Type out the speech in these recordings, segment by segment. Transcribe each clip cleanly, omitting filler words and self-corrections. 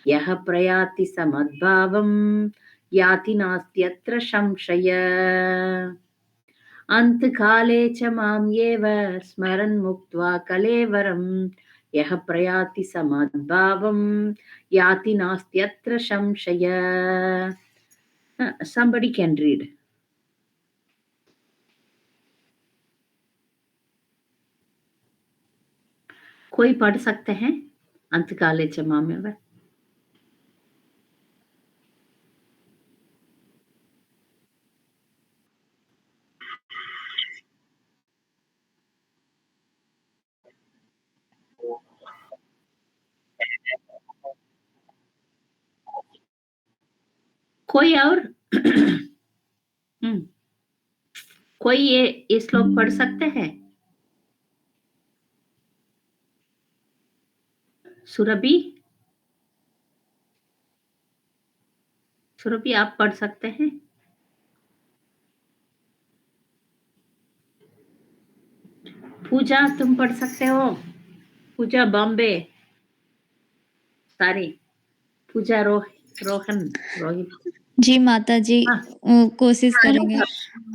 यः प्रयाति समद्भावं याति नास्त्यत्र संशय अंतकाले च माम् एव स्मरन् मुक्त्वा कलेवरं यः प्रयाति समद्भावं याति नास्त्यत्र संशय. Somebody can read. कोई पढ़ सकते हैं? अंतकाले च माम् एव. कोई और? कोई ये श्लोक पढ़ सकते हैं? सुरभि, सुरभि आप पढ़ सकते हैं? पूजा तुम पढ़ सकते हो? पूजा बॉम्बे, सारी पूजा रोहन रोहित. जी माता जी, कोशिश करेंगे.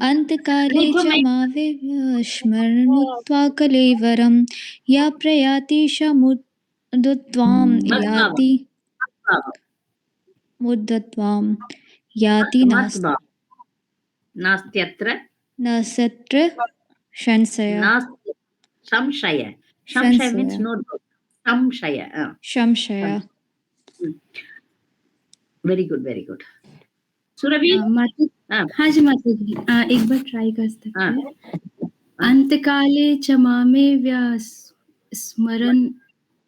अंतकाले च मावेव स्मरन् मुक्त्वा कलेवरं या प्रयाति समुद्ध्वां याति मुद्ध्वां याति नास्त्यत्र संशय. संशय. संशय means no doubt. संशय. संशय. Very good, very good. Surabhi. हाँ जी माता जी, एक बार ट्राई कर सकते हैं. अंतकाले च मामेव स्मरन्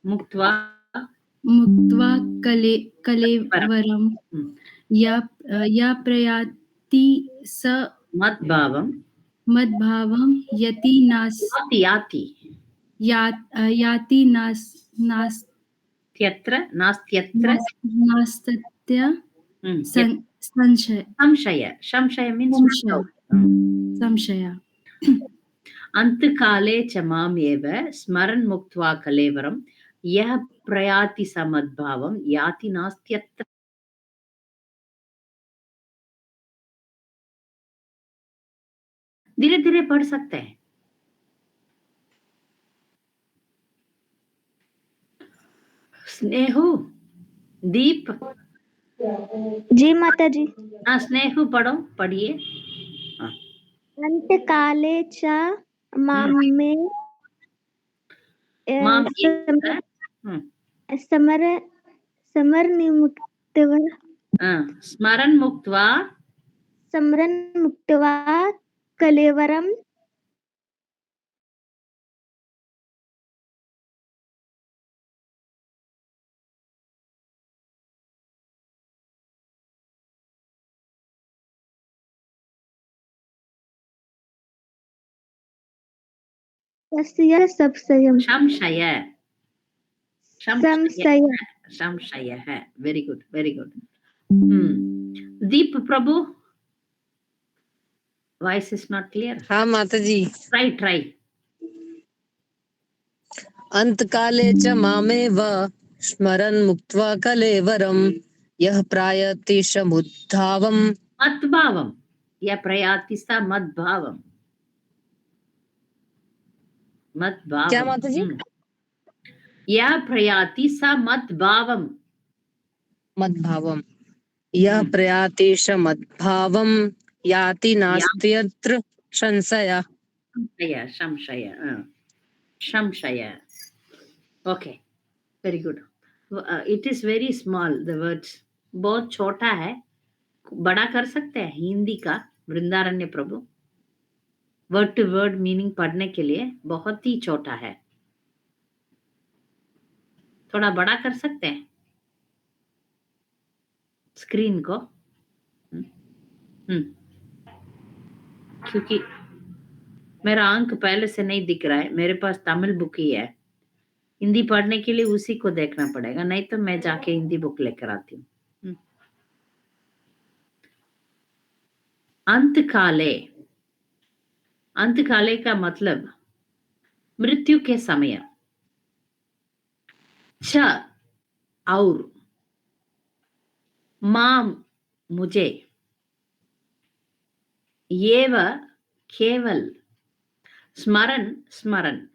मुक्त्वा कलेवरं या प्रयाति स मद्भावं याति नास्त्यत्र संशय means संशय. अंतकाले च माम् एव स्मरन् मुक्त्वा कलेवरं यः प्रयाति समद्भावं याति नास्त्यत्र. धीरे धीरे पढ़ सकते हैं. स्नेहू, दीप. जी माता जी. स्नेहू पढ़ो, पढ़िए. अंतकाले च मामे स्मरन् मुक्त्वा कलेवरं संशय है. Very good, very good. Deep Prabhu, voice is not clear. हाँ माता जी. ट्राई. अंतकाले च मामेव स्मरन् मुक्त्वा कलेवरं यः प्रयाति समुद्भावं मद्भावं या प्रयाति सा मद्भावं. क्या माता जी? या प्रयाति सा मद्भावं. यः प्रयाति समुद्भावं याति नास्त्यत्र संशय. संशय. Okay, very good. It is very small, the words. बहुत छोटा है. बड़ा कर सकते हैं हिंदी का. वृंदारण्य प्रभु, वर्ड टू वर्ड मीनिंग पढ़ने के लिए बहुत ही छोटा है. थोड़ा बड़ा कर सकते हैं स्क्रीन को. क्योंकि मेरा अंक पहले से नहीं दिख रहा है. मेरे पास तमिल बुक ही है. हिंदी पढ़ने के लिए उसी को देखना पड़ेगा, नहीं तो मैं जाके हिंदी बुक लेकर आती हूँ. अंतकाले. अंतकाले का मतलब मृत्यु के समय. छ और माम मुझे एव केवल स्मरण स्मरण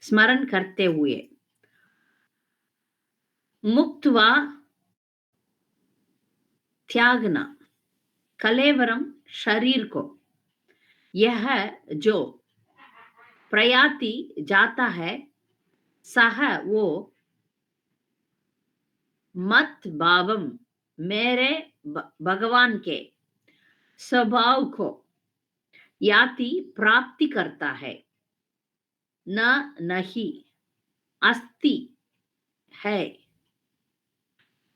स्मरण करते हुए मुक्त्वा त्यागना कलेवरम शरीर को यह जो प्रयाति जाता है सह वो मत भावम मेरे भगवान के स्वभाव को याति प्राप्ति करता है न नहीं अस्ति है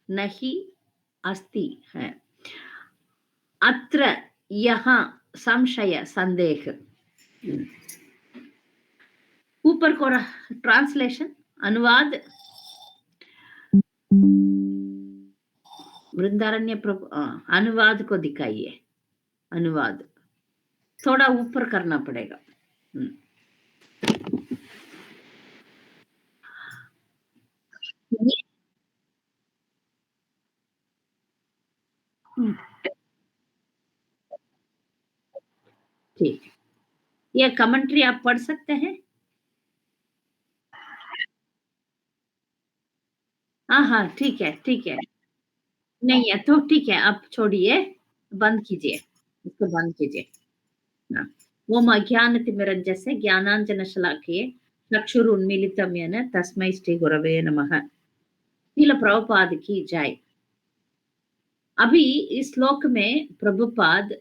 नहीं अस्ति है अत्र यहाँ संशय संदेह ऊपर को ट्रांसलेशन अनुवाद वृंदारण्य प्रभु अनुवाद को दिखाइए अनुवाद थोड़ा ऊपर करना पड़ेगा ठीक है ये कमेंट्री आप पढ़ सकते हैं हाँ ठीक है नहीं है तो ठीक है आप छोड़िए बंद कीजिए इसको बंद कीजिए ओम अज्ञानतिमिरञ्जस्य ज्ञानाञ्जनशलाकये चक्षुरुन्मीलितं येन तस्मै श्री गुरवे नमः श्रील प्रभुपाद की जय अभी इस श्लोक में प्रभुपाद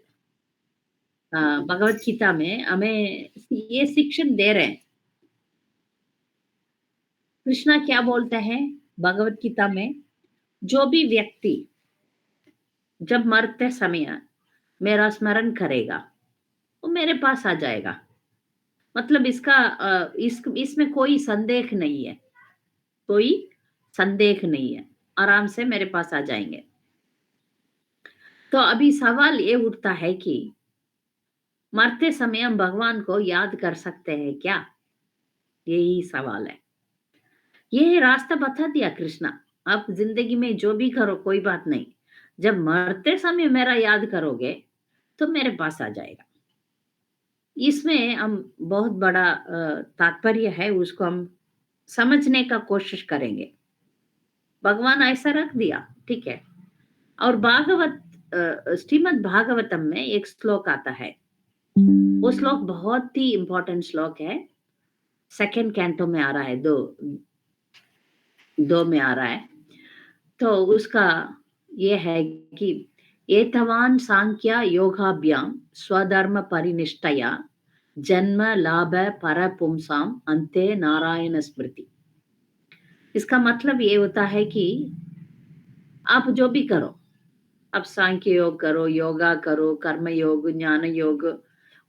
भगवत गीता में हमें ये शिक्षण दे रहे हैं कृष्णा क्या बोलते हैं भगवत गीता में जो भी व्यक्ति जब मरते समय मेरा स्मरण करेगा वो मेरे पास आ जाएगा मतलब इसमें कोई संदेह नहीं है कोई संदेह नहीं है आराम से मेरे पास आ जाएंगे तो अभी सवाल ये उठता है कि मरते समय हम भगवान को याद कर सकते हैं क्या यही सवाल है ये रास्ता बता दिया कृष्णा आप जिंदगी में जो भी करो कोई बात नहीं जब मरते समय मेरा याद करोगे तो मेरे पास आ जाएगा इसमें हम बहुत बड़ा तात्पर्य है उसको हम समझने का कोशिश करेंगे भगवान ऐसा रख दिया ठीक है और भागवत श्रीमद् भागवतम में एक श्लोक आता है वो श्लोक बहुत ही इंपॉर्टेंट श्लोक है सेकंड कैंटो में आ रहा है दो में आ रहा है तो उसका ये है कि एतवान सांख्य योगाभ्याम स्वधर्म परिनिष्ठया जन्म लाभ पर पुंसाम अंते नारायण स्मृति इसका मतलब ये होता है कि आप जो भी करो आप सांख्य योग करो योगा करो कर्म योग ज्ञान योग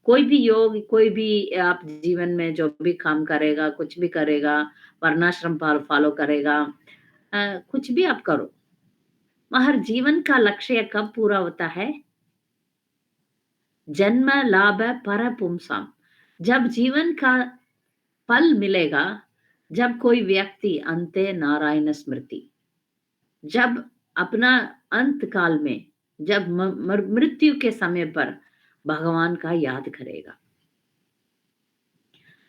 कोई भी आप जीवन में जो भी काम करेगा कुछ भी करेगा वर्णाश्रम फॉलो करेगा कुछ भी आप करो मगर जीवन का लक्ष्य कब पूरा होता है जन्म लाभ पर पुंसाम जब जीवन का फल मिलेगा जब कोई व्यक्ति अंते नारायण स्मृति जब अपना अंत काल में जब मृत्यु के समय पर भगवान का याद करेगा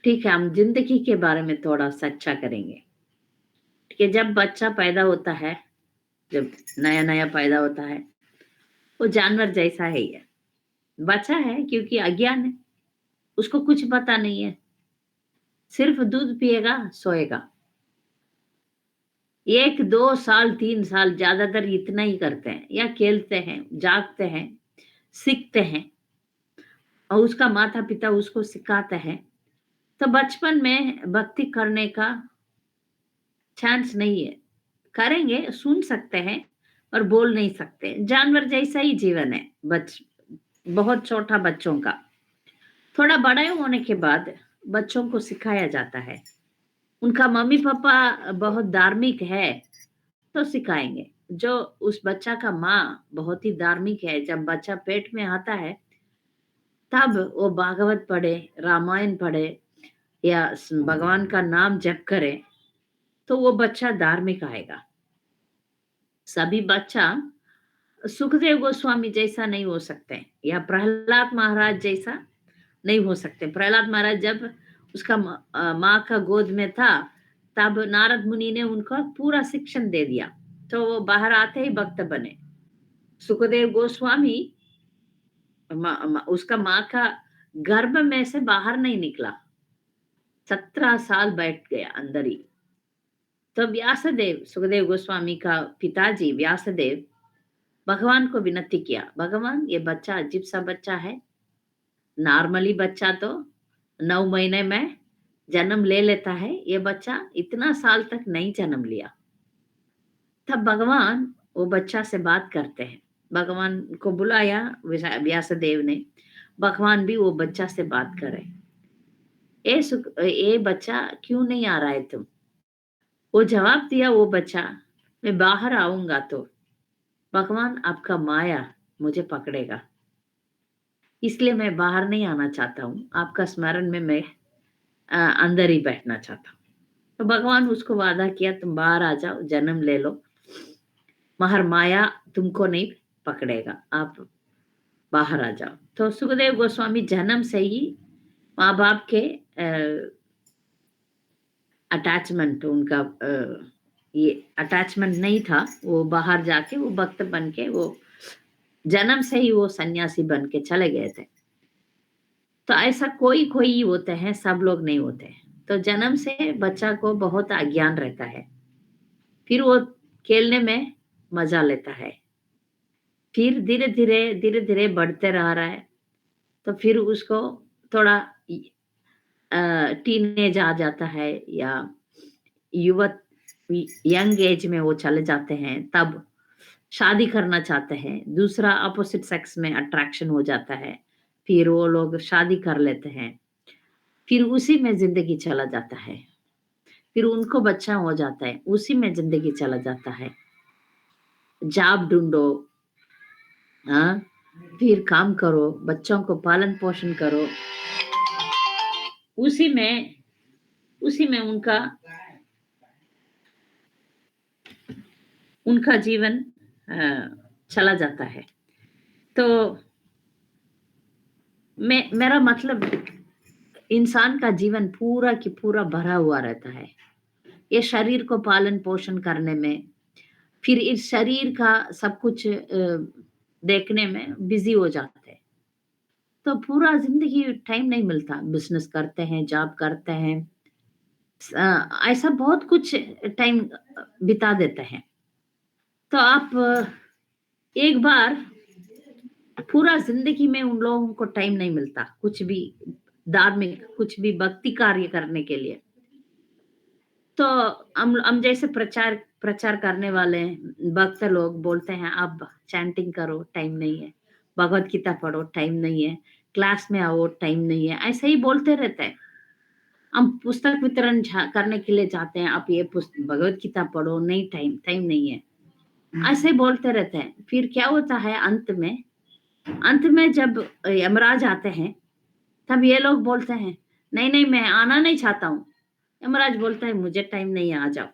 ठीक है हम जिंदगी के बारे में थोड़ा सच्चा करेंगे कि जब बच्चा पैदा होता है जब नया पैदा होता है वो जानवर जैसा ही है बच्चा है क्योंकि अज्ञान है उसको कुछ पता नहीं है सिर्फ दूध पिएगा सोएगा 1 2 साल 3 साल ज्यादातर इतना ही करते हैं या खेलते हैं जागते हैं सीखते हैं और उसका माता पिता उसको सिखाते हैं तो बचपन में भक्ति करने का चांस नहीं है करेंगे सुन सकते हैं और बोल नहीं सकते जानवर जैसा ही जीवन है बहुत छोटा बच्चों का थोड़ा बड़े होने के बाद बच्चों को सिखाया जाता है उनका मम्मी पापा बहुत धार्मिक है तो सिखाएंगे जो उस बच्चा का माँ बहुत ही धार्मिक है जब बच्चा पेट में आता है तब वो भागवत पढ़े रामायण पढ़े या भगवान का नाम जप करे तो वो बच्चा धार्मिक आएगा सभी बच्चा सुखदेव गोस्वामी जैसा नहीं हो सकते या प्रहलाद महाराज जैसा नहीं हो सकते। प्रहलाद महाराज जब उसका माँ का गोद में था तब नारद मुनि ने उनको पूरा शिक्षण दे दिया, तो वो बाहर आते ही भक्त बने। सुखदेव गोस्वामी उसका माँ का गर्भ में से बाहर नहीं निकला, 17 साल बैठ गया अंदर ही। तो व्यासदेव, सुखदेव गोस्वामी का पिताजी व्यासदेव भगवान को विनती किया, भगवान ये बच्चा अजीब सा बच्चा है, नॉर्मली बच्चा तो 9 महीने में जन्म ले लेता है, ये बच्चा इतना साल तक नहीं जन्म लिया। तब भगवान वो बच्चा से बात करते हैं, भगवान को बुलाया व्यासदेव ने, भगवान भी वो बच्चा से बात करे, ये बच्चा क्यों नहीं आ रहा है तुम? वो जवाब दिया, वो बच्चा मैं बाहर आऊंगा तो भगवान आपका माया मुझे पकड़ेगा, इसलिए मैं बाहर नहीं आना चाहता हूँ, आपका स्मरण में मैं अंदर ही बैठना चाहता हूँ। तो भगवान उसको वादा किया, तुम बाहर आ जाओ, जन्म ले लो, महर माया तुमको नहीं पकड़ेगा, आप बाहर आ जाओ। तो सुखदेव गोस्वामी जन्म से ही माँ बाप के अटैचमेंट, उनका ये अटैचमेंट नहीं था, वो बाहर जाके वो भक्त बन के वो जन्म से ही वो सन्यासी बन के चले गए थे। तो ऐसा कोई कोई होते हैं, सब लोग नहीं होते। तो जन्म से बच्चा को बहुत अज्ञान रहता है, फिर वो खेलने में मजा लेता है, फिर धीरे धीरे बढ़ते रह रहा है, तो फिर उसको थोड़ा टीनेज आ जाता है या युवक यंग एज में वो चले जाते हैं, तब शादी करना चाहते हैं, दूसरा अपोजिट सेक्स में अट्रैक्शन हो जाता है, फिर वो लोग शादी कर लेते हैं, फिर उसी में जिंदगी चला जाता है, फिर उनको बच्चा हो जाता है, उसी में जिंदगी चला जाता है। जॉब ढूंढो, हाँ, फिर काम करो, बच्चों को पालन पोषण करो, उसी में उनका जीवन चला जाता है। तो मेरा मतलब इंसान का जीवन पूरा की पूरा भरा हुआ रहता है, ये शरीर को पालन पोषण करने में, फिर इस शरीर का सब कुछ देखने में बिजी हो जाते हैं। तो पूरा जिंदगी टाइम नहीं मिलता, बिजनेस करते हैं, जॉब करते हैं, ऐसा बहुत कुछ टाइम बिता देते हैं। तो आप एक बार पूरा जिंदगी में उन लोगों को टाइम नहीं मिलता कुछ भी धार्मिक, कुछ भी भक्ति कार्य करने के लिए। तो हम जैसे प्रचार करने वाले भक्त लोग बोलते हैं, आप चैंटिंग करो, टाइम नहीं है, भगवत गीता पढ़ो, टाइम नहीं है, क्लास में आओ, टाइम नहीं है, ऐसे ही बोलते रहते हैं। हम पुस्तक वितरण करने के लिए जाते हैं, आप ये भगवत गीता पढ़ो, नहीं टाइम नहीं है, ऐसे ही बोलते रहते हैं। फिर क्या होता है, अंत में जब यमराज आते हैं तब ये लोग बोलते हैं, नहीं मैं आना नहीं चाहता हूँ। यमराज बोलता है, मुझे टाइम नहीं है, आ जाओ,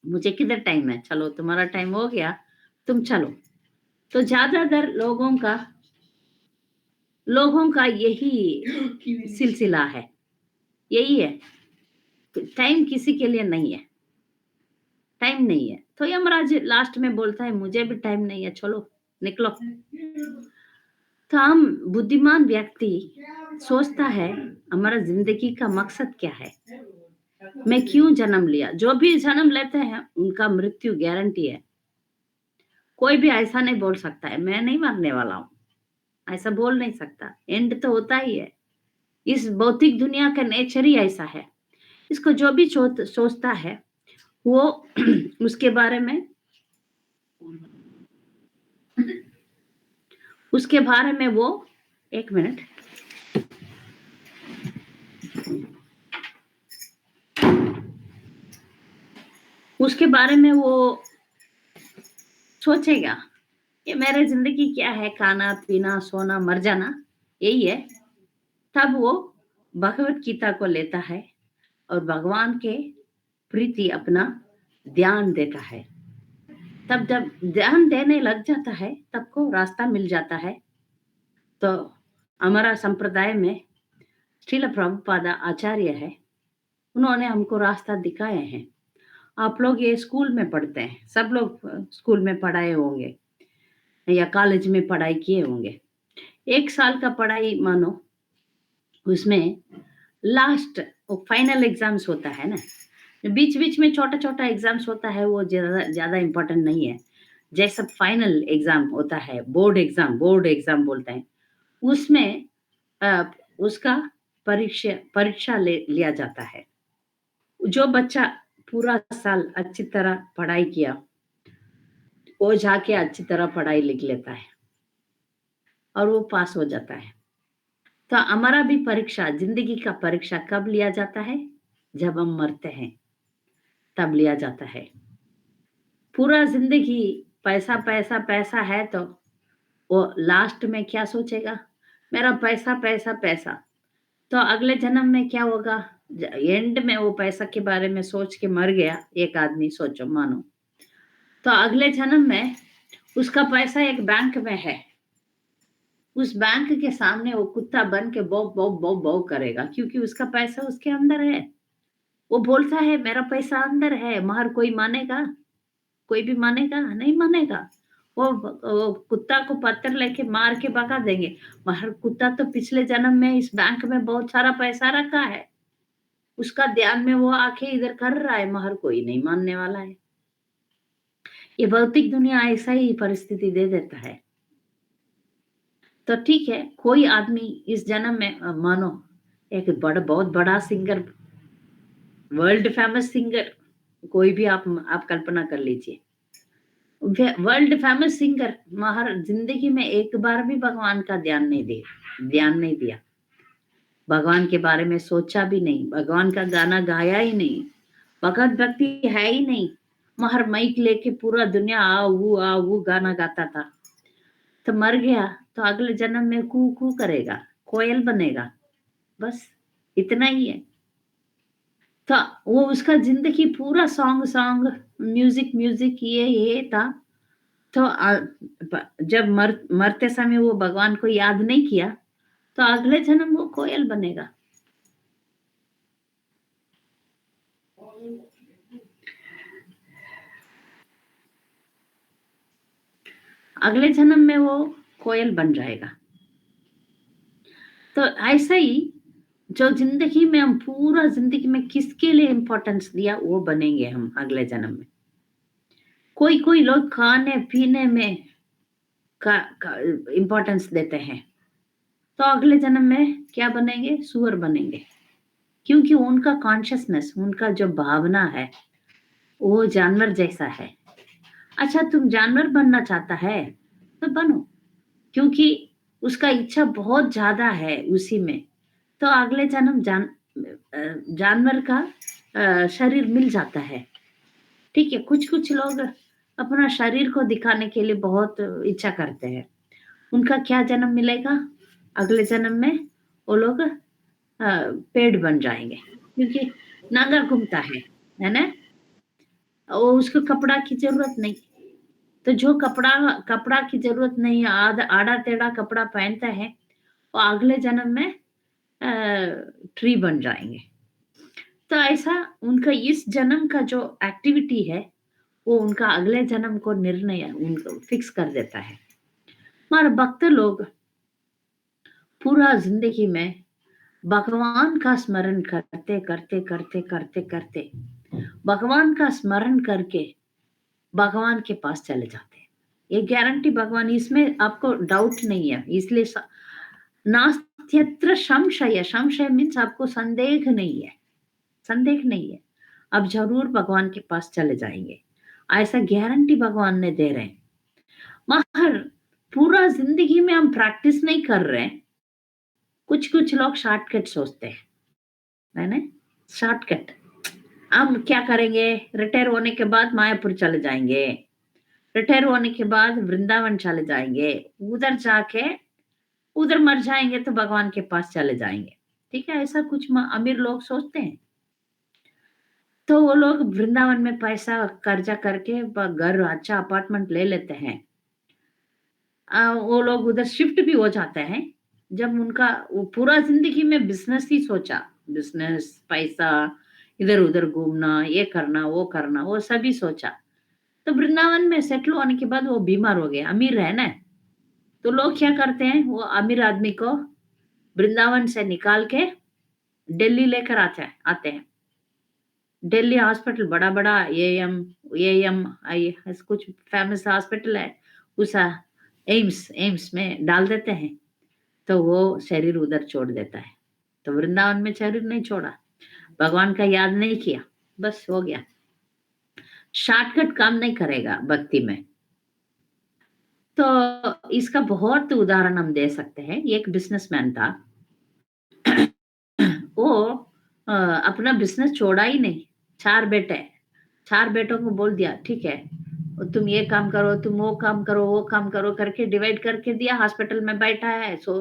मुझे किधर टाइम है, चलो तुम्हारा टाइम हो गया, तुम चलो। तो ज्यादातर लोगों का यही सिलसिला है, यही है, टाइम किसी के लिए नहीं है, टाइम नहीं है। तो यमराज लास्ट में बोलता है, मुझे भी टाइम नहीं है, चलो निकलो। तो हम बुद्धिमान व्यक्ति सोचता है, हमारा जिंदगी का मकसद क्या है, मैं क्यों जन्म लिया। जो भी जन्म लेते हैं उनका मृत्यु गारंटी है, कोई भी ऐसा नहीं बोल सकता है मैं नहीं मरने वाला हूं, ऐसा बोल नहीं सकता, एंड तो होता ही है। इस भौतिक दुनिया का नेचर ही ऐसा है, इसको जो भी सोचता है वो उसके बारे में वो, एक मिनट, उसके बारे में वो सोचेगा कि मेरे जिंदगी क्या है, खाना पीना सोना मर जाना, यही है। तब वो भगवत गीता को लेता है और भगवान के प्रति अपना ध्यान देता है, तब जब ध्यान देने लग जाता है तब को रास्ता मिल जाता है। तो हमारा संप्रदाय में श्रील प्रभुपादा आचार्य है, उन्होंने हमको रास्ता दिखाए हैं। आप लोग ये स्कूल में पढ़ते हैं, सब लोग स्कूल में पढ़ाए होंगे या कॉलेज में पढ़ाई किए होंगे। 1 साल का पढ़ाई मानो, उसमें लास्ट फाइनल एग्जाम्स होता है ना, बीच बीच में छोटा छोटा एग्जाम्स होता है, वो ज्यादा इम्पोर्टेंट नहीं है। जैसा फाइनल एग्जाम होता है, बोर्ड एग्जाम बोलते हैं, उसमें उसका परीक्षा लिया जाता है। जो बच्चा पूरा साल अच्छी तरह पढ़ाई किया, वो जाके अच्छी तरह पढ़ाई लिख लेता है और वो पास हो जाता है। तो हमारा भी परीक्षा, जिंदगी का परीक्षा कब लिया जाता है? जब हम मरते हैं तब लिया जाता है। पूरा जिंदगी पैसा पैसा पैसा है तो वो लास्ट में क्या सोचेगा? मेरा पैसा पैसा पैसा। तो अगले जन्म में क्या होगा? एंड में वो पैसा के बारे में सोच के मर गया एक आदमी, सोचो मानो, तो अगले जन्म में उसका पैसा एक बैंक में है। उस बैंक के सामने वो कुत्ता बन के बो बो बो बो करेगा, क्योंकि उसका पैसा उसके अंदर है। वो बोलता है मेरा पैसा अंदर है, मगर कोई मानेगा? कोई भी मानेगा? नहीं मानेगा। वो कुत्ता को पत्थर लेके मार के भगा देंगे, मगर कुत्ता तो पिछले जन्म में इस बैंक में बहुत सारा पैसा रखा है, उसका ध्यान में वो आके इधर कर रहा है, मगर कोई नहीं मानने वाला है। ये भौतिक दुनिया ऐसा ही परिस्थिति दे देता है। तो ठीक है, कोई आदमी इस जन्म में मानो एक बहुत बड़ा सिंगर, वर्ल्ड फेमस सिंगर, कोई भी आप कल्पना कर लीजिए, वर्ल्ड फेमस सिंगर, मगर जिंदगी में एक बार भी भगवान का ध्यान नहीं दिया, भगवान के बारे में सोचा भी नहीं, भगवान का गाना गाया ही नहीं, भगवत भक्ति है ही नहीं, मगर माइक लेके पूरा दुनिया आ वो गाना गाता था। तो मर गया तो अगले जन्म में कू कू करेगा, कोयल बनेगा, बस इतना ही है। तो वो उसका जिंदगी पूरा सॉन्ग म्यूजिक ये था। तो जब मरते समय वो भगवान को याद नहीं किया, तो अगले जन्म वो कोयल बनेगा। अगले जन्म में वो कोयल बन जाएगा। तो ऐसा ही जो जिंदगी में हम पूरा जिंदगी में किसके लिए इम्पोर्टेंस दिया, वो बनेंगे हम अगले जन्म में। कोई लोग खाने पीने में इम्पोर्टेंस देते हैं, तो अगले जन्म में क्या बनेंगे? सुअर बनेंगे, क्योंकि उनका कॉन्शियसनेस, उनका जो भावना है वो जानवर जैसा है। अच्छा, तुम जानवर बनना चाहता है तो बनो, क्योंकि उसका इच्छा बहुत ज्यादा है उसी में, तो अगले जन्म जानवर का शरीर मिल जाता है। ठीक है, कुछ लोग अपना शरीर को दिखाने के लिए बहुत इच्छा करते हैं, उनका क्या जन्म मिलेगा? अगले जन्म में वो लोग पेड़ बन जाएंगे, क्योंकि नांगा घूमता है ना, वो उसको कपड़ा की जरूरत नहीं। तो जो कपड़ा की जरूरत नहीं, आड़ा टेढ़ा कपड़ा पहनता है, वो अगले जन्म में ट्री बन जाएंगे। तो ऐसा उनका इस जन्म का जो एक्टिविटी है वो उनका अगले जन्म को निर्णय उनको फिक्स कर देता है। हमारे भक्त लोग पूरा जिंदगी में भगवान का स्मरण करते करते भगवान का स्मरण करके भगवान के पास चले जाते हैं। ये गारंटी भगवान, इसमें आपको डाउट नहीं है। इसलिए नास्त्यत्र संशय मीन्स आपको संदेह नहीं है, अब जरूर भगवान के पास चले जाएंगे, ऐसा गारंटी भगवान ने दे रहे हैं। मगर पूरा जिंदगी में हम प्रैक्टिस नहीं कर रहे हैं। कुछ लोग शॉर्टकट सोचते हैं ना, शॉर्टकट। हम क्या करेंगे? रिटायर होने के बाद मायापुर चले जाएंगे, रिटायर होने के बाद वृंदावन चले जाएंगे, उधर जाके उधर मर जाएंगे तो भगवान के पास चले जाएंगे। ठीक है, ऐसा कुछ अमीर लोग सोचते हैं। तो वो लोग वृंदावन में पैसा कर्जा करके घर अच्छा अपार्टमेंट ले लेते हैं। वो लोग उधर शिफ्ट भी हो जाते हैं। जब उनका वो पूरा जिंदगी में बिजनेस ही सोचा, बिजनेस, पैसा, इधर उधर घूमना, ये करना वो सभी सोचा। तो वृंदावन में सेटल होने के बाद वो बीमार हो गए, अमीर है ना, तो लोग क्या करते हैं, वो अमीर आदमी को वृंदावन से निकाल के दिल्ली लेकर आते हैं। दिल्ली हॉस्पिटल बड़ा बड़ा एएम आई कुछ फेमस हॉस्पिटल है, उस एम्स में डाल देते हैं, तो वो शरीर उधर छोड़ देता है। तो वृंदावन में शरीर नहीं छोड़ा, भगवान का याद नहीं किया, बस हो गया। शॉर्टकट काम नहीं करेगा भक्ति में। तो इसका बहुत उदाहरण हम दे सकते हैं। एक बिजनेसमैन था, वो अपना बिजनेस छोड़ा ही नहीं। 4 बेटों को बोल दिया ठीक है, तुम ये काम करो, तुम वो काम करो करके डिवाइड करके दिया। हॉस्पिटल में बैठा है, सो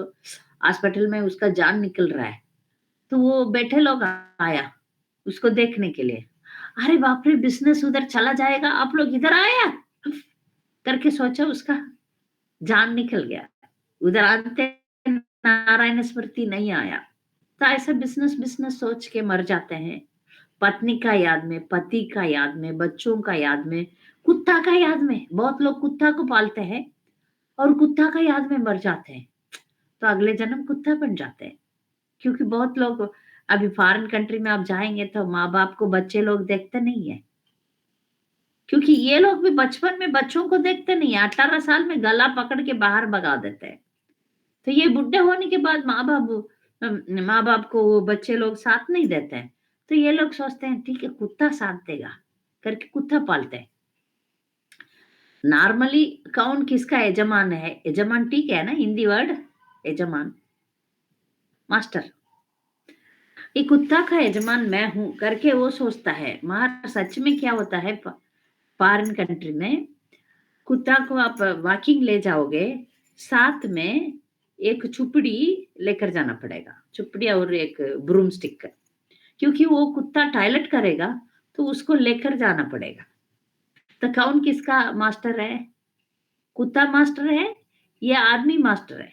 हॉस्पिटल में उसका जान निकल रहा है। तो वो बैठे लोग आया उसको देखने के लिए, अरे बाप रे, बिजनेस उधर चला जाएगा, आप लोग इधर आया करके सोचा, उसका जान निकल गया। उधर आते नारायण स्मृति नहीं आया। तो ऐसा बिजनेस सोच के मर जाते हैं। पत्नी का याद में, पति का याद में, बच्चों का याद में, कुत्ता का याद में। बहुत लोग कुत्ता को पालते हैं और कुत्ता का याद में मर जाते हैं, तो अगले जन्म कुत्ता बन जाते हैं। क्योंकि बहुत लोग अभी फॉरेन कंट्री में आप जाएंगे तो माँ बाप को बच्चे लोग देखते नहीं है, क्योंकि ये लोग भी बचपन में बच्चों को देखते नहीं है। 18 साल में गला पकड़ के बाहर भगा देते हैं। तो ये बुढ़े होने के बाद माँ बाप को वो बच्चे लोग साथ नहीं देते हैं। तो ये लोग सोचते हैं ठीक है कुत्ता साथ देगा करके कुत्ता पालते हैं। नॉर्मली कौन किसका यजमान है? यजमान ठीक है ना, हिंदी वर्ड यजमान, मास्टर। ये कुत्ता का यजमान मैं हूं करके वो सोचता है। मगर सच में क्या होता है, फॉरेन कंट्री में कुत्ता को आप वॉकिंग ले जाओगे, साथ में एक चुपड़ी लेकर जाना पड़ेगा, चुपड़ी और एक ब्रूम स्टिक, क्योंकि वो कुत्ता टॉयलेट करेगा तो उसको लेकर जाना पड़ेगा। तो कौन किसका मास्टर है? कुत्ता मास्टर है या आदमी मास्टर है?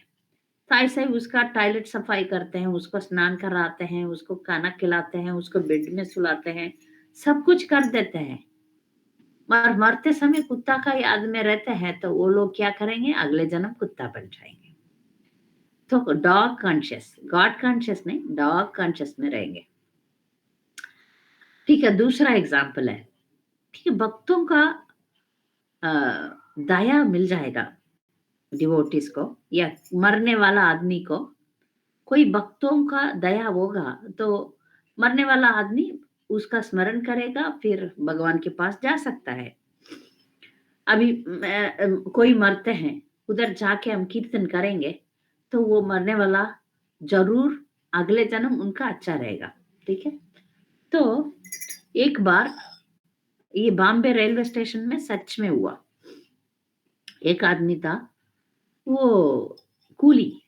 तो ऐसे ही उसका टॉयलेट सफाई करते हैं, उसको स्नान कराते हैं, उसको खाना खिलाते हैं, उसको बेड में सुलाते हैं, सब कुछ कर देते हैं। और मरते समय कुत्ता का याद में रहते हैं, तो वो लोग क्या करेंगे, अगले जन्म कुत्ता बन जाएंगे। तो डॉग कॉन्शियस, गॉड कॉन्शियस नहीं, डॉग कॉन्शियस में रहेंगे। ठीक है, दूसरा एग्जाम्पल है, ठीक है, भक्तों का दया मिल जाएगा डिवोटीज को, या मरने वाला आदमी को कोई भक्तों का दया होगा तो मरने वाला आदमी उसका स्मरण करेगा, फिर भगवान के पास जा सकता है। अभी कोई मरते हैं, उधर जाके हम कीर्तन करेंगे तो वो मरने वाला जरूर अगले जन्म उनका अच्छा रहेगा। ठीक है, तो एक बार ये बॉम्बे रेलवे स्टेशन में सच में हुआ। एक आदमी था, वो कूली,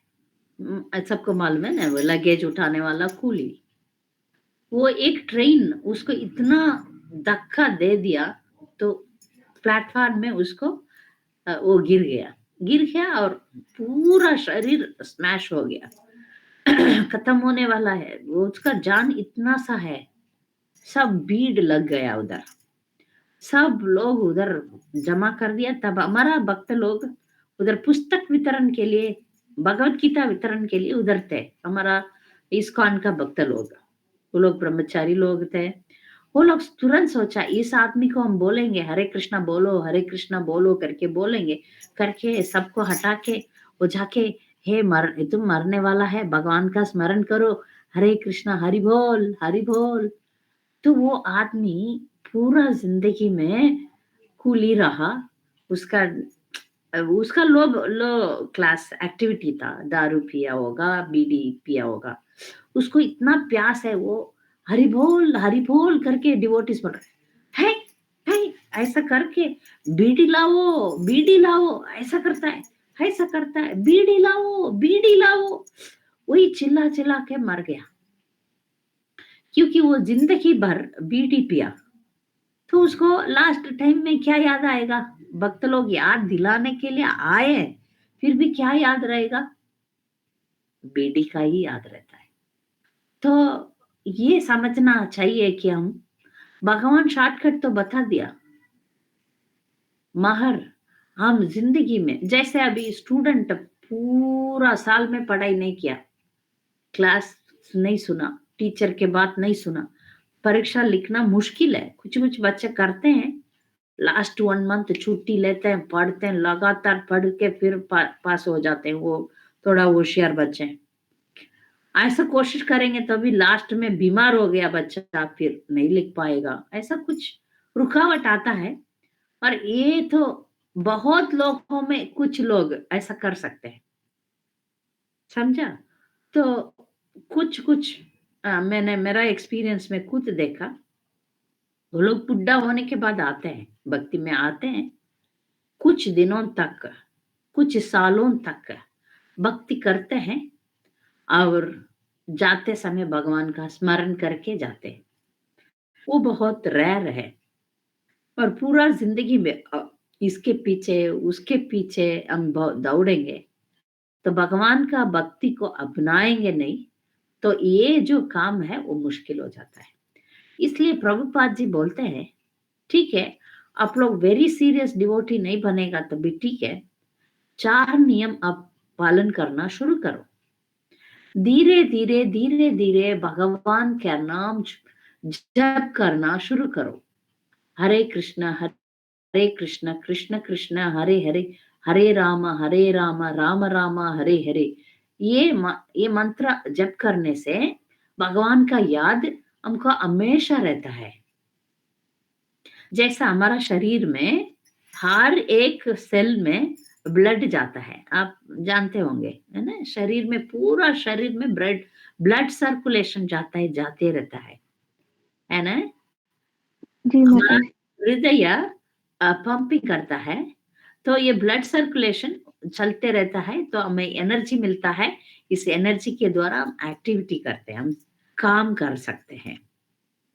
सबको मालूम है ना, वो लगेज उठाने वाला कूली। वो एक ट्रेन उसको इतना धक्का दे दिया तो प्लेटफॉर्म में उसको वो गिर गया और पूरा शरीर स्मैश हो गया, खत्म होने वाला है। वो उसका जान इतना सा है, सब भीड़ लग गया उधर, सब लोग उधर जमा कर दिया। तब हमारा भक्त लोग उधर पुस्तक वितरण के लिए, भगवत गीता वितरण के लिए उधर थे। हमारा इस्कॉन का भक्त लोग, वो लोग ब्रह्मचारी लोग थे। वो लोग तुरंत सोचा इस आदमी को हम बोलेंगे हरे कृष्णा बोलो करके बोलेंगे, करके सबको हटा के वो जाके तुम मरने वाला है, भगवान का स्मरण करो, हरे कृष्णा, हरि बोल। तो वो आदमी पूरा जिंदगी में कूली रहा। उसका लो क्लास एक्टिविटी था, दारू पिया होगा, बीड़ी पिया होगा, उसको इतना प्यास है, वो हरि बोल करके डिवोटीज बोल रहे है ऐसा करके, बीड़ी लाओ ऐसा करता है, बीड़ी लाओ, वही चिल्ला के मर गया। क्योंकि वो जिंदगी भर बीड़ी पिया, तो उसको लास्ट टाइम में क्या याद आएगा? भक्त लोग याद दिलाने के लिए आए, फिर भी क्या याद रहेगा? बीड़ी का ही याद रहता है। तो ये समझना चाहिए कि हम भगवान शॉर्टकट तो बता दिया, मगर हम जिंदगी में जैसे अभी स्टूडेंट पूरा साल में पढ़ाई नहीं किया, क्लास नहीं सुना, टीचर के बात नहीं सुना, परीक्षा लिखना मुश्किल है। कुछ बच्चे करते हैं, लास्ट 1 मंथ छुट्टी लेते हैं, पढ़ते हैं, लगातार पढ़ के फिर पास हो जाते हैं, वो थोड़ा होशियार बच्चे हैं। ऐसा कोशिश करेंगे तभी लास्ट में बीमार हो गया बच्चा, फिर नहीं लिख पाएगा, ऐसा कुछ रुकावट आता है। और ये तो बहुत लोगों में कुछ लोग ऐसा कर सकते हैं, समझा? तो कुछ मैंने मेरा एक्सपीरियंस में खुद देखा, वो लोग बुढ़ा होने के बाद आते हैं, भक्ति में आते हैं, कुछ दिनों तक, कुछ सालों तक भक्ति करते हैं और जाते समय भगवान का स्मरण करके जाते हैं। वो बहुत रेयर है। और पूरा जिंदगी में इसके पीछे उसके पीछे हम दौड़ेंगे तो भगवान का भक्ति को अपनाएंगे नहीं, तो ये जो काम है वो मुश्किल हो जाता है। इसलिए प्रभुपाद जी बोलते हैं, ठीक है आप लोग वेरी सीरियस डिवोटी नहीं बनेगा तो भी ठीक है, 4 नियम आप पालन करना शुरू करो। धीरे धीरे भगवान का नाम जप करना शुरू करो। हरे कृष्ण कृष्ण कृष्ण हरे हरे, हरे राम राम राम हरे हरे। ये मंत्र जप करने से भगवान का याद हमको हमेशा रहता है। जैसा हमारा शरीर में हर एक सेल में ब्लड जाता है, आप जानते होंगे, है ना? शरीर में पूरा शरीर में ब्लड सर्कुलेशन जाते रहता है ना? जी हमारा माता जी। हृदय पंपिंग करता है, तो ये ब्लड सर्कुलेशन चलते रहता है, तो हमें एनर्जी मिलता है। इस एनर्जी के द्वारा हम एक्टिविटी करते हैं, हम काम कर सकते हैं,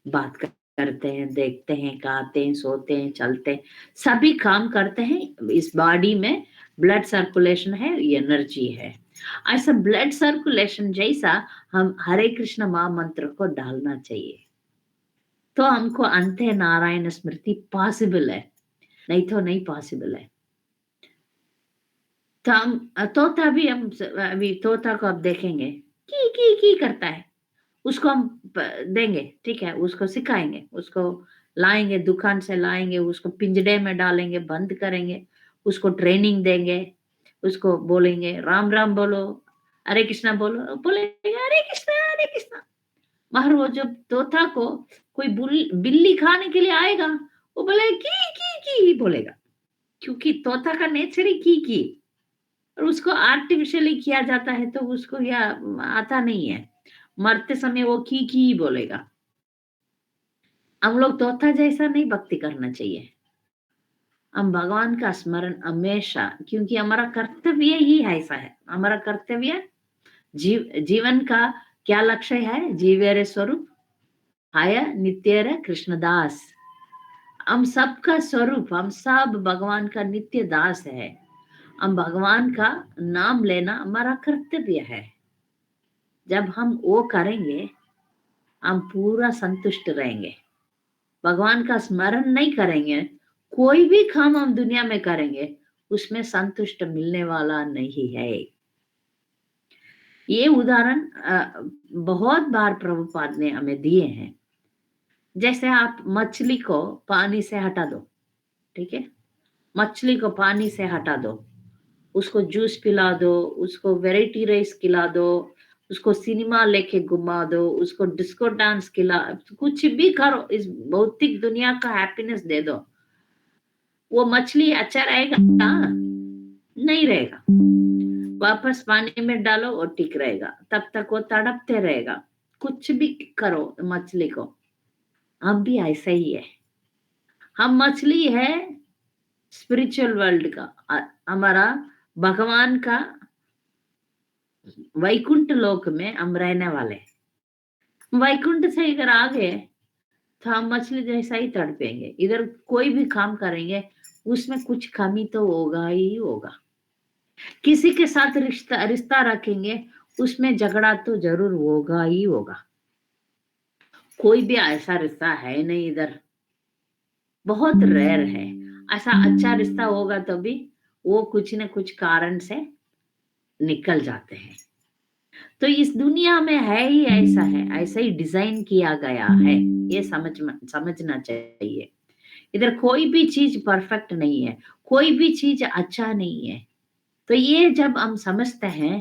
बात करते हैं, देखते हैं, खाते हैं, सोते हैं, चलते हैं, सभी काम करते हैं। इस बॉडी में ब्लड सर्कुलेशन है, एनर्जी है। ऐसा ब्लड सर्कुलेशन जैसा हम हरे कृष्ण महामंत्र को डालना चाहिए, तो हमको अंते नारायण स्मृति पॉसिबल है, नहीं तो नहीं पॉसिबल है। तो हम तोता भी, हम अभी तोता को आप देखेंगे की करता है, उसको हम देंगे, ठीक है, उसको सिखाएंगे, उसको लाएंगे, दुकान से लाएंगे, उसको पिंजड़े में डालेंगे, बंद करेंगे, उसको ट्रेनिंग देंगे, उसको बोलेंगे राम राम बोलो, हरे कृष्णा बोलो, बोलेगा हरे कृष्णा। मगर वो जब तोता को कोई बिल्ली खाने के लिए आएगा, वो बोलेगा की बोलेगा, क्योंकि तोता का नेचर ही की। और उसको आर्टिफिशियली किया जाता है, तो उसको यह आता नहीं है, मरते समय वो की बोलेगा। हम लोग तोता जैसा नहीं भक्ति करना चाहिए, हम भगवान का स्मरण हमेशा, क्योंकि हमारा कर्तव्य ही ऐसा है। हमारा कर्तव्य जीवन का क्या लक्ष्य है? जीवेरे स्वरूप आय नित्य कृष्णदास। हम सबका स्वरूप, हम सब भगवान का नित्य दास है। हम भगवान का नाम लेना हमारा कर्तव्य है। जब हम वो करेंगे, हम पूरा संतुष्ट रहेंगे। भगवान का स्मरण नहीं करेंगे, कोई भी काम हम दुनिया में करेंगे, उसमें संतुष्ट मिलने वाला नहीं है। ये उदाहरण बहुत बार प्रभुपाद ने हमें दिए हैं। जैसे आप मछली को पानी से हटा दो, ठीक है, मछली को पानी से हटा दो, उसको जूस पिला दो, उसको वेराइटी राइस खिला दो, उसको सिनेमा लेके घुमा दो, उसको डिस्को डांस खिला, कुछ भी करो, इस भौतिक दुनिया का हैप्पीनेस दे दो, वो मछली अच्छा रहेगा? नहीं रहेगा। वापस पानी में डालो, वो टिक रहेगा, तब तक वो तड़पते रहेगा। कुछ भी करो मछली को, हम भी ऐसा ही है। हम मछली है स्पिरिचुअल वर्ल्ड का, हमारा भगवान का वैकुंठ लोक में हम रहने वाले। वैकुंठ से इधर आ गए तो हम मछली जैसा ही तड़पेंगे। इधर कोई भी काम करेंगे उसमें कुछ कमी तो होगा ही होगा। किसी के साथ रिश्ता रिश्ता रखेंगे उसमें झगड़ा तो जरूर होगा ही होगा। कोई भी ऐसा रिश्ता है नहीं इधर, बहुत रेयर है। ऐसा अच्छा रिश्ता होगा तो भी वो कुछ न कुछ कारण से निकल जाते हैं। तो इस दुनिया में है ही ऐसा है, ऐसा ही डिजाइन किया गया है, ये समझना चाहिए। इधर कोई भी चीज परफेक्ट नहीं है, कोई भी चीज अच्छा नहीं है। तो ये जब हम समझते हैं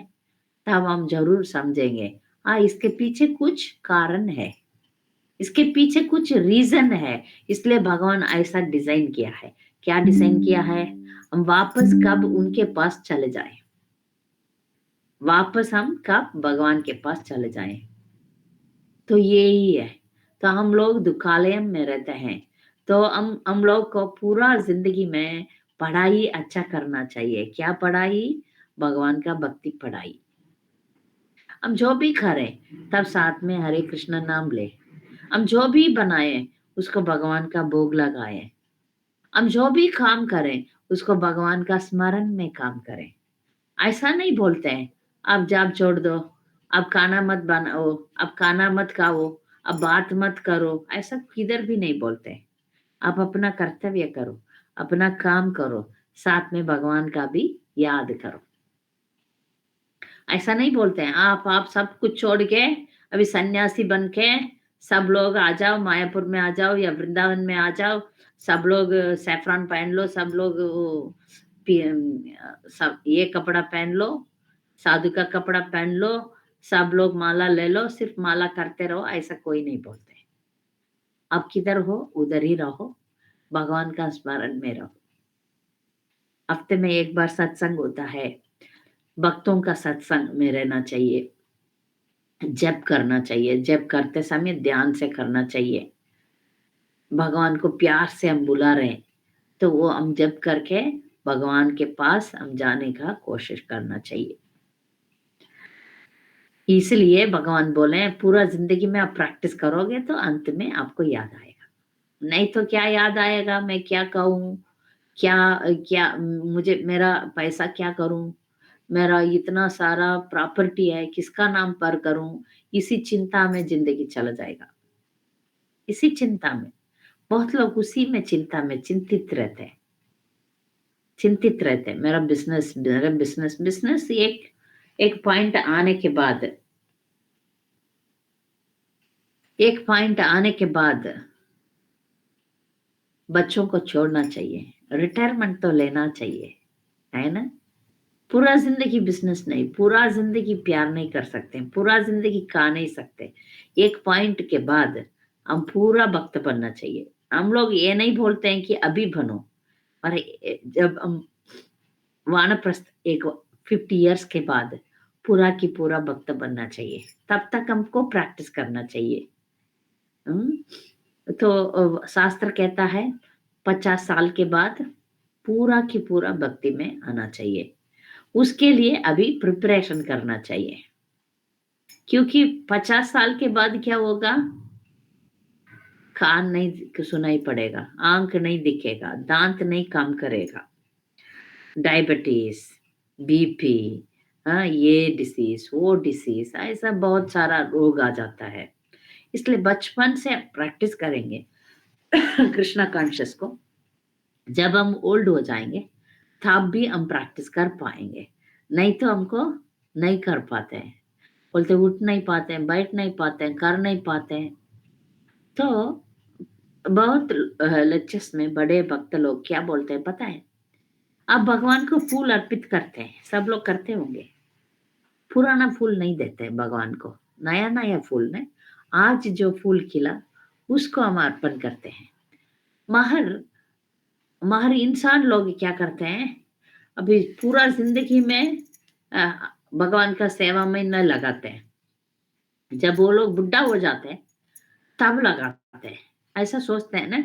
तब हम जरूर समझेंगे हाँ इसके पीछे कुछ कारण है, इसके पीछे कुछ रीजन है, इसलिए भगवान ऐसा डिजाइन किया है। क्या डिजाइन किया है? हम वापस कब उनके पास चले जाए, वापस हम कब भगवान के पास चले जाएं। तो यही है। तो हम लोग दुखालय में रहते हैं तो हम लोग को पूरा जिंदगी में पढ़ाई अच्छा करना चाहिए। क्या पढ़ाई? भगवान का भक्ति पढ़ाई। हम जो भी करें तब साथ में हरे कृष्ण नाम ले। हम जो भी बनाए उसको भगवान का भोग लगाए। हम जो भी काम करें उसको भगवान का स्मरण में काम करें। ऐसा नहीं बोलते हैं अब जाप छोड़ दो, अब खाना मत बनाओ, अब खाना मत खाओ, अब बात मत करो, ऐसा किधर भी नहीं बोलते। आप अपना कर्तव्य करो, अपना काम करो, साथ में भगवान का भी याद करो। ऐसा नहीं बोलते हैं आप सब कुछ छोड़ के अभी सन्यासी बन के सब लोग आ जाओ, मायापुर में आ जाओ या वृंदावन में आ जाओ, सब लोग सैफरन पहन लो, सब लोग सब ये कपड़ा पहन लो, साधु का कपड़ा पहन लो, सब लोग माला ले लो, सिर्फ माला करते रहो, ऐसा कोई नहीं बोलते। अब किधर हो उधर ही रहो, भगवान का स्मरण में रहो। हफ्ते में एक बार सत्संग होता है, भक्तों का सत्संग में रहना चाहिए, जप करना चाहिए, जप करते समय ध्यान से करना चाहिए। भगवान को प्यार से हम बुला रहे हैं तो वो हम जप करके भगवान के पास हम जाने का कोशिश करना चाहिए। इसलिए भगवान बोले पूरा जिंदगी में आप प्रैक्टिस करोगे तो अंत में आपको याद आएगा। नहीं तो क्या याद आएगा? मैं क्या कहूँ, क्या क्या मुझे मेरा पैसा क्या करूं, मेरा इतना सारा प्रॉपर्टी है किसका नाम पर करूं, इसी चिंता में जिंदगी चला जाएगा। इसी चिंता में बहुत लोग उसी में चिंता में चिंतित रहते हैं, चिंतित रहते हैं। मेरा बिजनेस बिजनेस एक पॉइंट आने के बाद, एक पॉइंट आने के बाद बच्चों को छोड़ना चाहिए, रिटायरमेंट तो लेना चाहिए, है ना। पूरा जिंदगी बिजनेस नहीं, पूरा जिंदगी प्यार नहीं कर सकते, पूरा जिंदगी खा नहीं सकते। एक पॉइंट के बाद हम पूरा भक्त बनना चाहिए। हम लोग ये नहीं बोलते हैं कि अभी बनो, पर जब हम वानप्रस्थ एक 50 इयर्स के बाद पूरा की पूरा भक्त बनना चाहिए, तब तक हमको प्रैक्टिस करना चाहिए। तो शास्त्र कहता है 50 साल के बाद पूरा की पूरा भक्ति में आना चाहिए। उसके लिए अभी प्रिपरेशन करना चाहिए, क्योंकि 50 साल के बाद क्या होगा? कान नहीं सुनाई पड़ेगा, आंख नहीं दिखेगा, दांत नहीं काम करेगा, डायबिटीज, बीपी, ये डिसीज वो डिसीज, ऐसा बहुत सारा रोग आ जाता है। इसलिए बचपन से प्रैक्टिस करेंगे कृष्णा कॉन्शियस को, जब हम ओल्ड हो जाएंगे तब भी हम प्रैक्टिस कर पाएंगे। नहीं तो हमको नहीं कर पाते हैं, बोलते उठ नहीं पाते हैं, बैठ नहीं पाते हैं, कर नहीं पाते हैं। तो बहुत लेक्चर्स में बड़े भक्त लोग क्या बोलते हैं पता है? आप भगवान को फूल अर्पित करते हैं, सब लोग करते होंगे, पुराना फूल नहीं देते भगवान को, नया नया फूल ने आज जो फूल खिला उसको हम अर्पण करते हैं। महर इंसान लोग क्या करते हैं, अभी पूरा जिंदगी में भगवान का सेवा में न लगाते हैं, जब वो लोग बुढ़ा हो जाते हैं तब लगाते हैं। ऐसा सोचते हैं ना,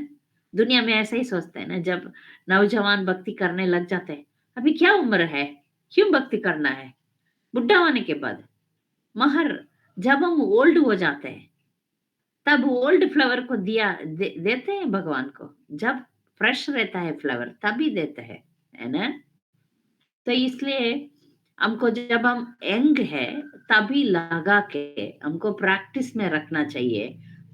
दुनिया में ऐसा ही सोचते हैं ना। जब नौजवान भक्ति करने लग जाते हैं, अभी क्या उम्र है, क्यों भक्ति करना है बुढ़ा होने के बाद। महर जब हम ओल्ड हो जाते हैं तब ओल्ड फ्लावर को देते हैं भगवान को, जब फ्रेश रहता है फ्लावर तभी देते हैं, है ना। तो इसलिए हमको जब हम यंग है तभी लगा के हमको प्रैक्टिस में रखना चाहिए,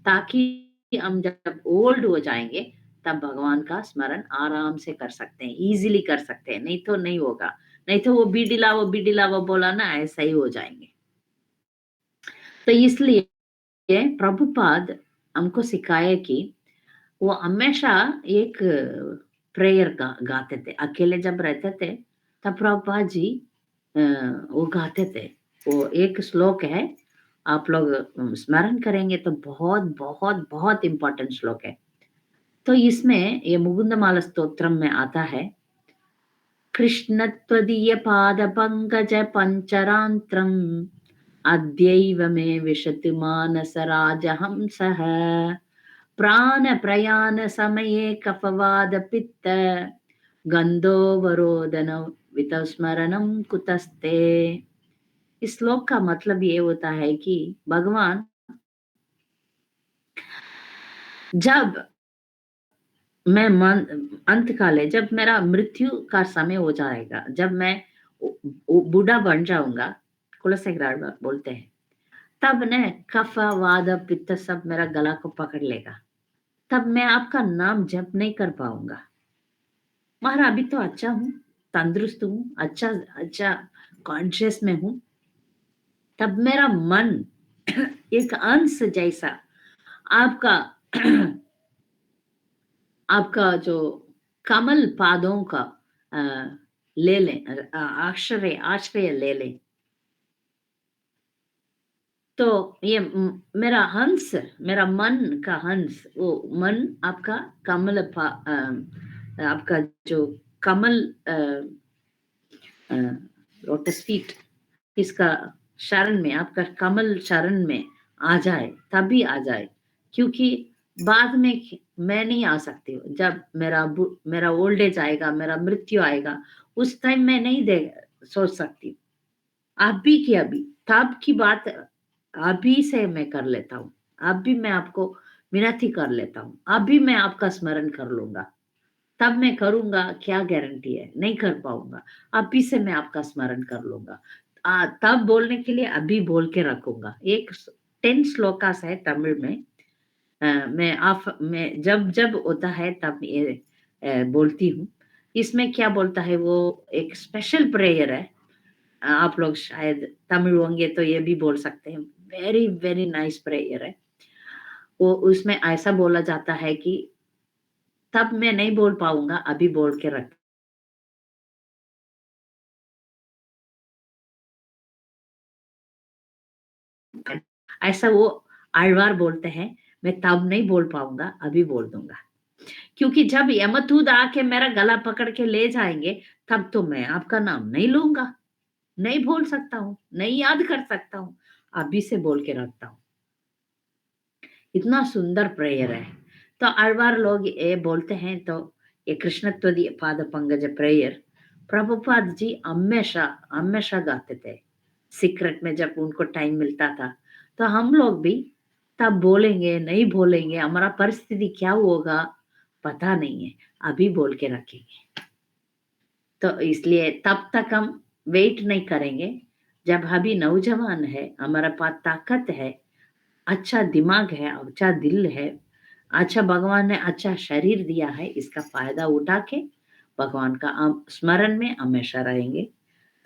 ताकि हम जब ओल्ड हो जाएंगे तब भगवान का स्मरण आराम से कर सकते हैं, इजीली कर सकते हैं। नहीं तो नहीं होगा, नहीं तो वो बीडिला वो बोला ना, ऐसा ही हो जाएंगे। तो इसलिए प्रभुपाद हमको सिखाए कि वो हमेशा एक प्रेयर गाते थे, अकेले जब रहते थे तब प्रभुपाद जी वो गाते थे। वो एक श्लोक है, आप लोग स्मरण करेंगे तो बहुत बहुत बहुत इंपॉर्टेंट श्लोक है। तो इसमें ये मुकुंदमाला स्तोत्रम में आता है, कृष्ण त्वदीय पाद पंकज पंचरांत्रम अद्यैव मे विशतु मानस राजहंसः प्राण प्रयाण समये कफवाद पित्त गंधोवरोदन वितस्मरणम कुतस्ते। इस श्लोक का मतलब ये होता है कि भगवान जब मैं अंत काल है, जब मेरा मृत्यु का समय हो जाएगा, जब मैं बूढ़ा बन जाऊंगा, कुलशेखर बोलते हैं, तब न कफ वाद पित्त सब मेरा गला को पकड़ लेगा, तब मैं आपका नाम जप नहीं कर पाऊंगा। महाराज अभी तो अच्छा हूँ, तंदुरुस्त हूँ, अच्छा कॉन्शियस में हूँ, तब मेरा मन एक अंश जैसा आपका जो कमल पादों का ले लें, आश्रय ले लें। तो ये मेरा हंस, मेरा मन का हंस, वो मन आपका कमल आपका जो कमल लोटस फीट, इसका शरण में, आपका कमल शरण में आ जाए, तभी आ जाए, क्योंकि बाद में मैं नहीं आ सकती हूँ। जब मेरा ओल्ड एज आएगा, मेरा मृत्यु आएगा, उस टाइम मैं नहीं सोच सकती। अभी की अभी, तब की बात अभी से मैं कर लेता हूँ, अभी मैं आपको विनती कर लेता हूँ, अभी मैं आपका स्मरण कर लूंगा। तब मैं करूंगा, क्या गारंटी है, नहीं कर पाऊंगा। अभी से मैं आपका स्मरण कर लूंगा। तब बोलने के लिए अभी बोल के रखूंगा। एक 10 श्लोकास है तमिल में, मैं जब होता है तब ये बोलती हूँ। इसमें क्या बोलता है, वो एक स्पेशल प्रेयर है, आप लोग शायद तमिल होंगे तो ये भी बोल सकते हैं। वेरी वेरी नाइस प्रेयर है वो। उसमें ऐसा बोला जाता है कि तब मैं नहीं बोल पाऊंगा, अभी बोल के रख। ऐसा वो आழ்वार बोलते हैं, मैं तब नहीं बोल पाऊंगा, अभी बोल दूंगा, क्योंकि जब यमदूत आके मेरा गला पकड़ के ले जाएंगे तब तो मैं आपका नाम नहीं लूंगा, नहीं बोल सकता हूँ, नहीं याद कर सकता हूँ, अभी से बोल के रखता हूँ। इतना सुंदर प्रेयर है। तो आழ்वार लोग ये बोलते हैं, तो ये कृष्णत्वदीय पाद पंकज प्रेयर प्रभुपाद जी हमेशा गाते थे सीक्रेट में, जब उनको टाइम मिलता था। तो हम लोग भी तब बोलेंगे, नहीं बोलेंगे, हमारा परिस्थिति क्या होगा पता नहीं है, अभी बोल के रखेंगे। तो इसलिए तब तक हम वेट नहीं करेंगे। जब अभी नौजवान है, हमारा पास ताकत है, अच्छा दिमाग है, अच्छा दिल है, अच्छा भगवान ने अच्छा शरीर दिया है, इसका फायदा उठा के भगवान का स्मरण में हमेशा रहेंगे।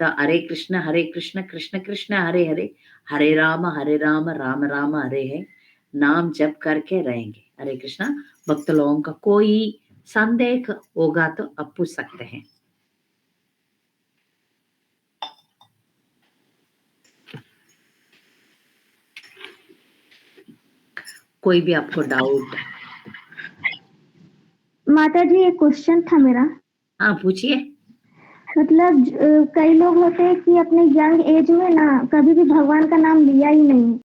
तो हरे कृष्ण कृष्ण कृष्ण हरे हरे, हरे राम राम राम हरे है, नाम जप करके रहेंगे। हरे कृष्णा। भक्त लोगों का कोई संदेह होगा तो आप पूछ सकते हैं। कोई भी आपको डाउट? माता जी एक क्वेश्चन था मेरा। हाँ पूछिए। मतलब कई लोग होते हैं कि अपने यंग एज में ना कभी भी भगवान का नाम लिया ही नहीं,